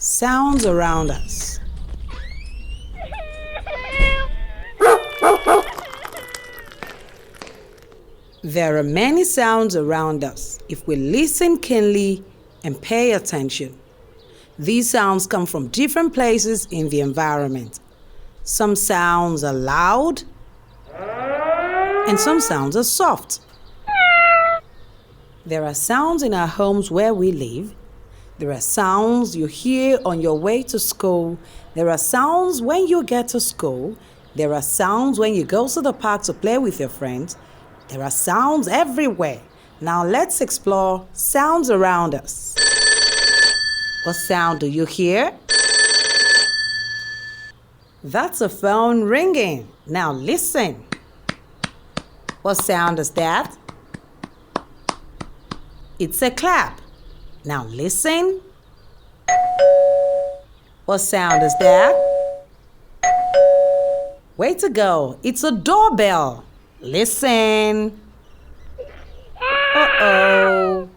Sounds around us. There are many sounds around us if we listen keenly and pay attention. These sounds come from different places in the environment. Some sounds are loud and some sounds are soft. There are sounds in our homes where we live. There are sounds you hear on your way to school. There are sounds when you get to school. There are sounds when you go to the park to play with your friends. There are sounds everywhere. Now let's explore sounds around us. What sound do you hear? That's a phone ringing. Now listen. What sound is that? It's a clap. Now listen. What sound is that? Way to go. It's a doorbell. Listen. Uh-oh.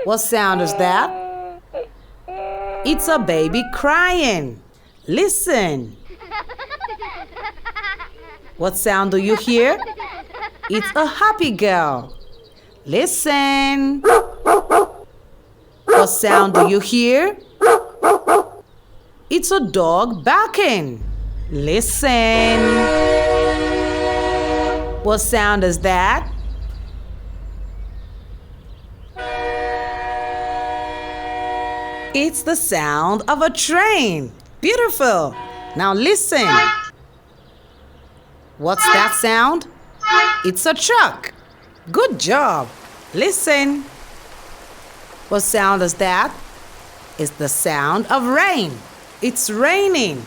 What sound is that? It's a baby crying. Listen. What sound do you hear? It's a happy girl. Listen. What sound do you hear? It's a dog barking. Listen. What sound is that? It's the sound of a train. Beautiful. Now listen. What's that sound? It's a truck. Good job. Listen. What sound is that? It's the sound of rain. It's raining.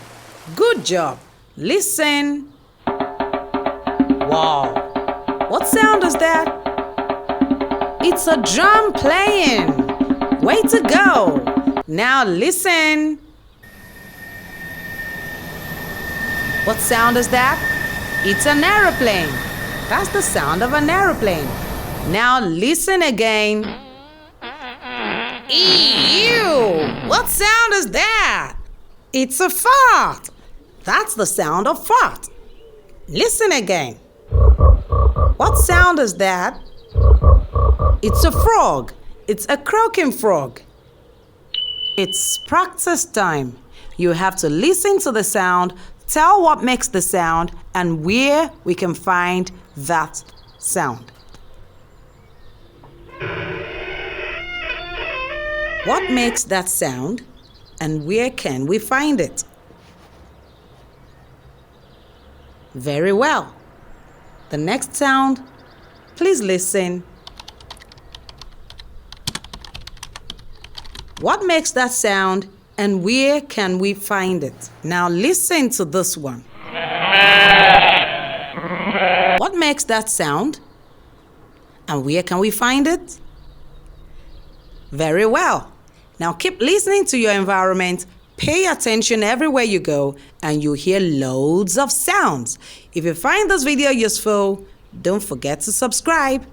Good job. Listen. Wow. What sound is that? It's a drum playing. Way to go. Now listen. What sound is that? It's an aeroplane. That's the sound of an aeroplane. Now listen again. Ew! What sound is that? It's a fart. That's the sound of fart. Listen again. What sound is that? It's a frog. It's a croaking frog. It's practice time. You have to listen to the sound, tell what makes the sound, and where we can find that sound. What makes that sound, and where can we find it? Very well. The next sound, please listen. What makes that sound, and where can we find it? Now listen to this one. What makes that sound, and where can we find it? Very well. Now keep listening to your environment, pay attention everywhere you go, and you'll hear loads of sounds. If you find this video useful, don't forget to subscribe.